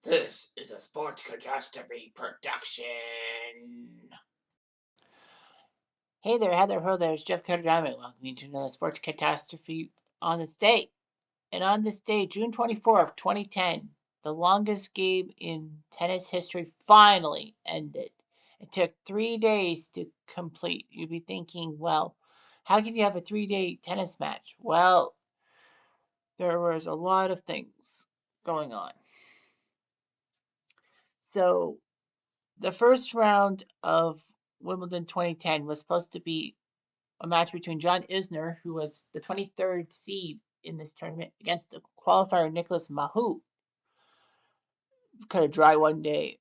This is a Sports Catastrophe production. Hey there, Heather. Ho there. It's Jeff Cutastrophe. Welcome you to another Sports Catastrophe on this day. And on this day, June 24th, 2010, the longest game in tennis history finally ended. It took 3 days to complete. You'd be thinking, well, how can you have a 3 day tennis match? Well, there was a lot of things going on. So the first round of Wimbledon 2010 was supposed to be a match between John Isner, who was the 23rd seed in this tournament, against the qualifier Nicholas Mahut. Kind of dry one day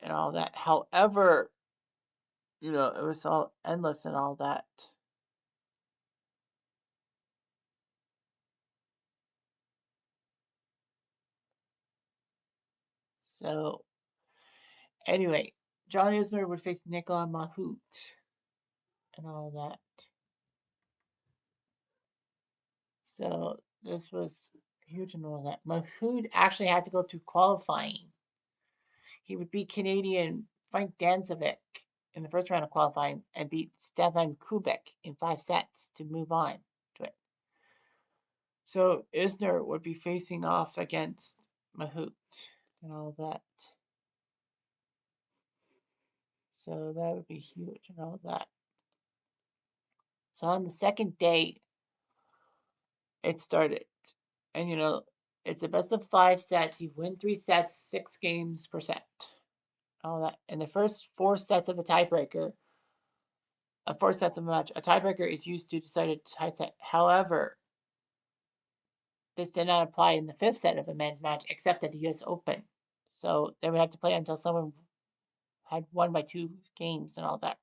and all that. However, it was all endless and all that. So, anyway, John Isner would face Nicolas Mahut and all that. So, this was huge and all that. Mahut actually had to go through qualifying. He would beat Canadian Frank Danzovic in the first round of qualifying and beat Stefan Kubik in 5 sets to move on to it. So Isner would be facing off against Mahut and all that. So that would be huge and all that. So on the second day, it started. And it's a best of 5 sets. You win 3 sets, 6 games per set. All that. In the first 4 sets of a tiebreaker, 4 sets of a match, a tiebreaker is used to decide a tie set. However, this did not apply in the 5th set of a men's match, except at the U.S. Open. So they would have to play until someone had won by 2 games and all that.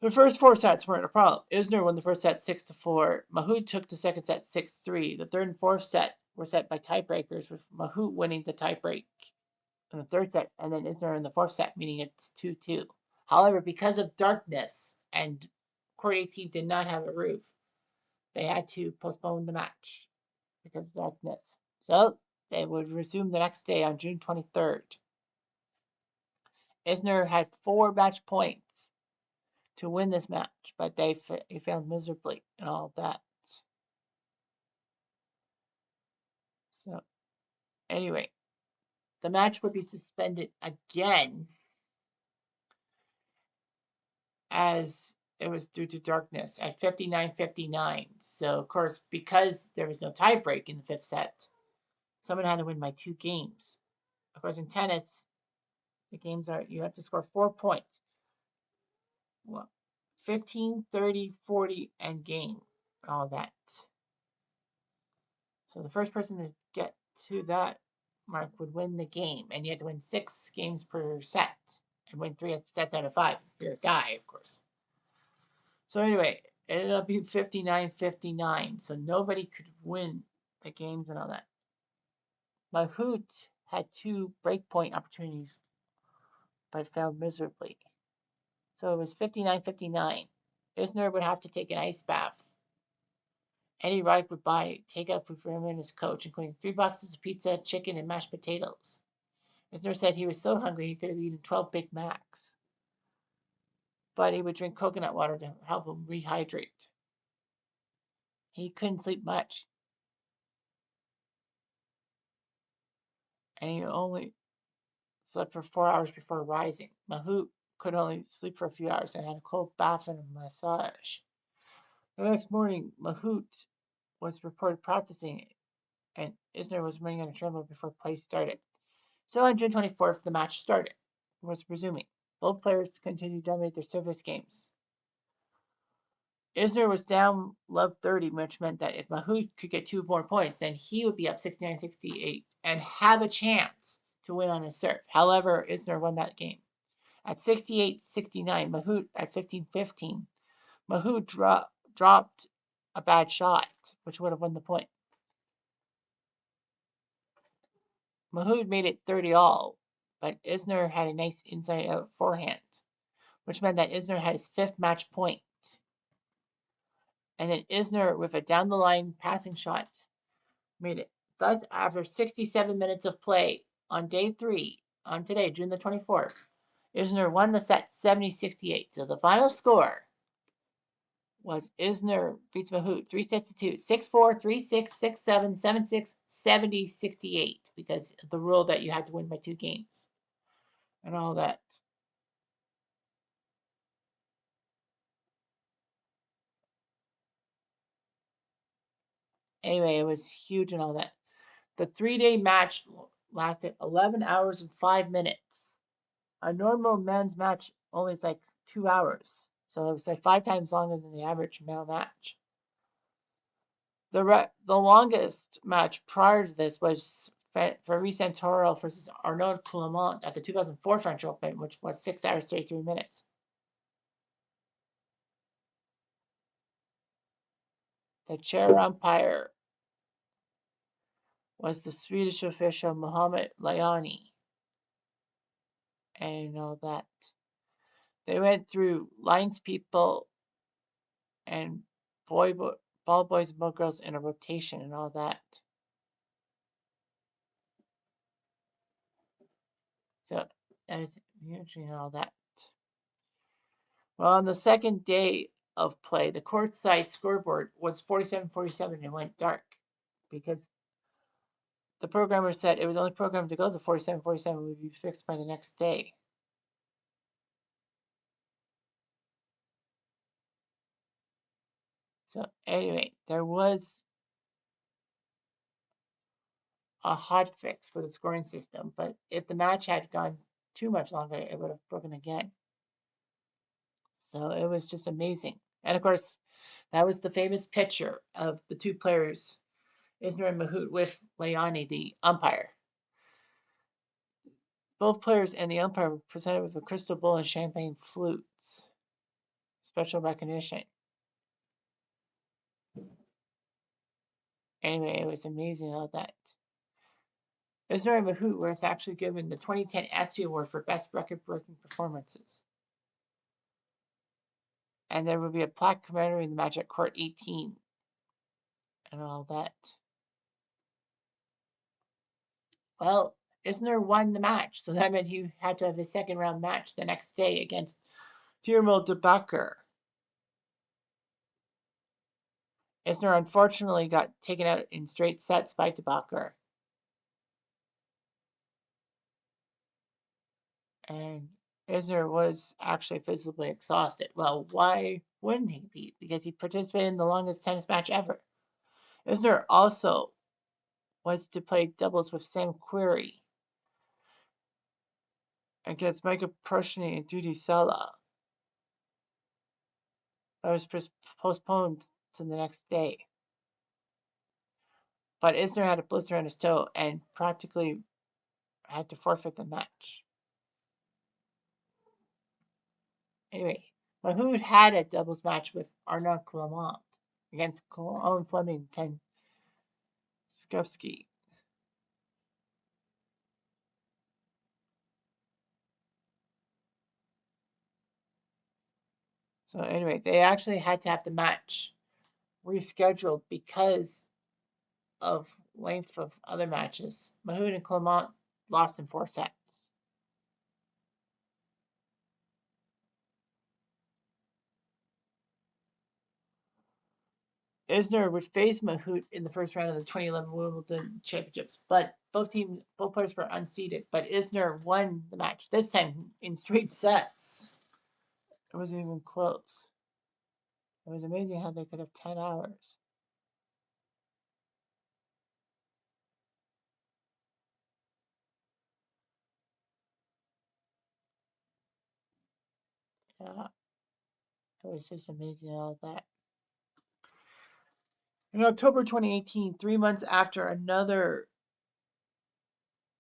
The first 4 sets weren't a problem. Isner won the first set 6-4. Mahut took the second set 6-3. The third and fourth set were set by tiebreakers, with Mahut winning the tiebreak in the third set, and then Isner in the fourth set, meaning it's 2-2. However, because of darkness and Court 18 did not have a roof, they had to postpone the match because of darkness. So they would resume the next day on June 23rd. Isner had 4 match points to win this match, but he failed miserably and all that. So, anyway, the match would be suspended again as it was due to darkness at 59-59. So, of course, because there was no tiebreak in the 5th set, someone had to win by 2 games. Of course, in tennis, the games are you have to score 4 points. Well, 15, 30, 40, and game, all that. So the first person to get to that mark would win the game, and you had to win 6 games per set and win 3 sets out of 5. If you're a guy, of course. So anyway, it ended up being 59-59, so nobody could win the games and all that. Mahut had 2 breakpoint opportunities, but failed miserably. So it was 59-59. Isner would have to take an ice bath. Any Roddick would buy takeout food for him and his coach, including 3 boxes of pizza, chicken, and mashed potatoes. Isner said he was so hungry he could have eaten 12 Big Macs. But he would drink coconut water to help him rehydrate. He couldn't sleep much. And he only slept for 4 hours before rising. Mahut could only sleep for a few hours and had a cold bath and a massage. The next morning, Mahut was reported practicing, and Isner was running on a treadmill before play started. So on June 24th, the match started. It was resuming. Both players continued to dominate their service games. Isner was down love 30, which meant that if Mahut could get 2 more points, then he would be up 69-68 and have a chance to win on his serve. However, Isner won that game. At 68-69, Mahut at 15-15, Mahut dropped a bad shot, which would have won the point. Mahut made it 30 all, but Isner had a nice inside out forehand, which meant that Isner had his 5th match point. And then Isner, with a down the line passing shot, made it Thus, after 67 minutes of play on day 3, on today, June the 24th, Isner won the set 70-68. So the final score was Isner beats Mahut 3-2, 6-4, 3-6, 6-7, 7-6, 70-68, because of the rule that you had to win by 2 games and all that. Anyway, it was huge and all that. The 3-day match lasted 11 hours and 5 minutes. A normal men's match only is like 2 hours. So it was like 5 times longer than the average male match. The longest match prior to this was Fabrice Santoro versus Arnaud Clement at the 2004 French Open, which was 6 hours 33 minutes. The chair umpire was the Swedish official Mohamed Layani, and all that. They went through lines people and ball boys and ball girls in a rotation and all that. So that was huge and all that. Well, on the second day of play, the courtside scoreboard was 47-47 and went dark because the programmer said it was only programmed to go to 47-47 would be fixed by the next day. So anyway, there was a hot fix for the scoring system, but if the match had gone too much longer, it would have broken again. So it was just amazing. And of course, that was the famous picture of the 2 players, Isner and Mahut, with Layani, the umpire. Both players and the umpire were presented with a crystal bowl and champagne flutes. Special recognition. Anyway, it was amazing all that. Isner and Mahut was actually given the 2010 ESPY Award for Best Record-Breaking Performances. And there will be a plaque commemorating the match at Court 18 and all that. Well, Isner won the match, so that meant he had to have his second round match the next day against Tiermel de Bakker. Isner unfortunately got taken out in straight sets by de Bakker. And Isner was actually physically exhausted. Well, why wouldn't he be? Because he participated in the longest tennis match ever. Isner also was to play doubles with Sam Querrey against Michael Prochny and Dudi Sela. That was postponed to the next day. But Isner had a blister on his toe and practically had to forfeit the match. Anyway, Mahut had a doubles match with Arnaud Clement against Owen Fleming and Ken Skufsky. So anyway, they actually had to have the match rescheduled because of length of other matches. Mahut and Clement lost in 4 sets. Isner would face Mahut in the first round of the 2011 Wimbledon Championships, but both players were unseeded. But Isner won the match, this time in straight sets. It wasn't even close. It was amazing how they could have 10 hours. Yeah, it was just amazing all that. In October 2018, 3 months after another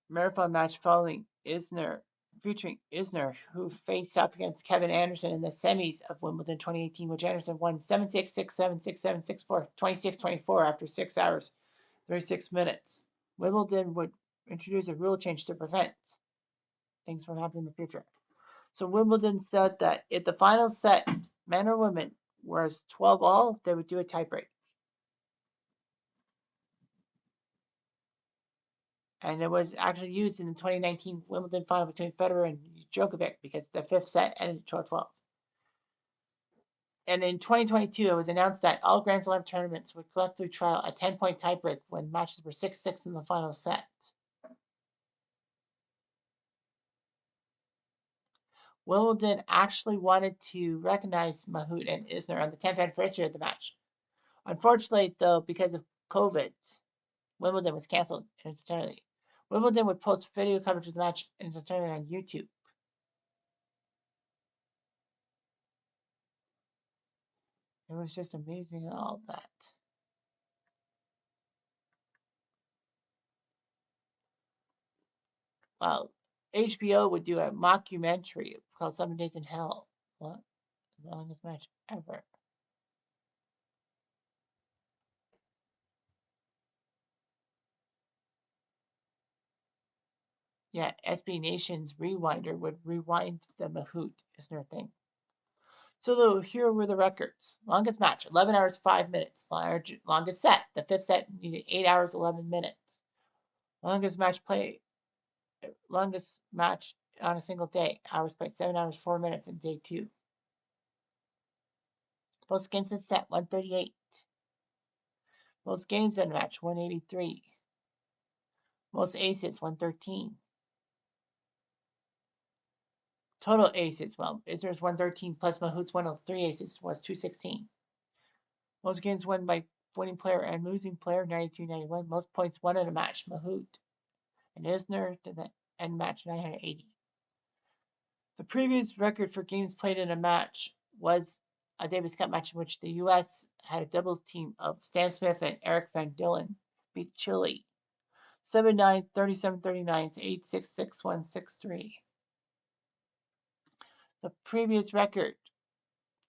marathon match featuring Isner, who faced off against Kevin Anderson in the semis of Wimbledon 2018, which Anderson won 7-6, 6-7, 6-7, 6-4, 26-24 after 6 hours, 36 minutes. Wimbledon would introduce a rule change to prevent things from happening in the future. So Wimbledon said that if the final set, men or women, was 12-all, they would do a tiebreak. And it was actually used in the 2019 Wimbledon final between Federer and Djokovic because the fifth set ended 12-12. And in 2022, it was announced that all Grand Slam tournaments would collectively trial a 10-point tiebreak when matches were 6-6 in the final set. Wimbledon actually wanted to recognize Mahut and Isner on the 10th anniversary of the match. Unfortunately, though, because of COVID, Wimbledon was canceled in its entirety. Wimbledon would post video coverage of the match in its entirety on YouTube. It was just amazing and all that. Well, HBO would do a mockumentary called 7 Days in Hell. What? The longest match ever. Yeah, SB Nation's Rewinder would rewind the Mahut Isner thing. So here were the records. Longest match, 11 hours, 5 minutes. Longest set, the fifth set needed 8 hours, 11 minutes. Longest match on a single day, hours played, 7 hours, 4 minutes in day 2. Most games in set, 138. Most games in a match, 183. Most aces, 113. Total aces, well, Isner's 113 plus Mahut's 103 aces was 216. Most games won by winning player and losing player, 92-91. Most points won in a match, Mahut and Isner did the end match, 980. The previous record for games played in a match was a Davis Cup match in which the U.S. had a doubles team of Stan Smith and Eric Van Dillen beat Chile 7-9, 37-39 to 8-6, 6-1, 6-3. The previous record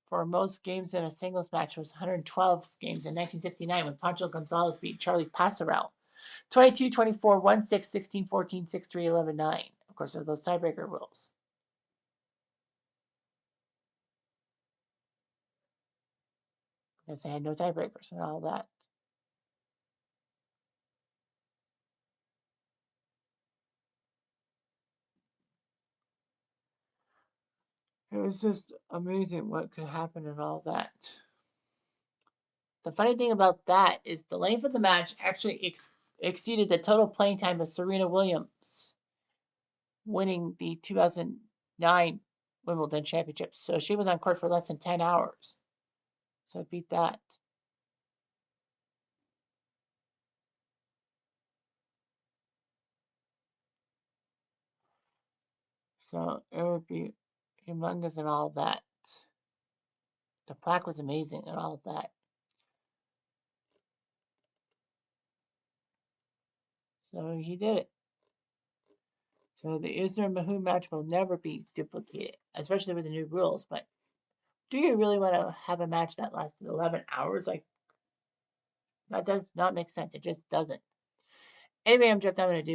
for most games in a singles match was 112 games in 1969 when Pancho Gonzalez beat Charlie Pasarell 22-24, 1-6, 16-14, 6-3, 11-9. Of course, there are those tiebreaker rules. Because they had no tiebreakers and all that. It was just amazing what could happen and all that. The funny thing about that is the length of the match actually exceeded the total playing time of Serena Williams winning the 2009 Wimbledon Championship. So she was on court for less than 10 hours. So I beat that. So it would be humongous and all that. The plaque was amazing and all that. So he did it. So the Isner Mahut match will never be duplicated, especially with the new rules. But do you really want to have a match that lasted 11 hours? Like, that does not make sense. It just doesn't. Anyway, I'm going to do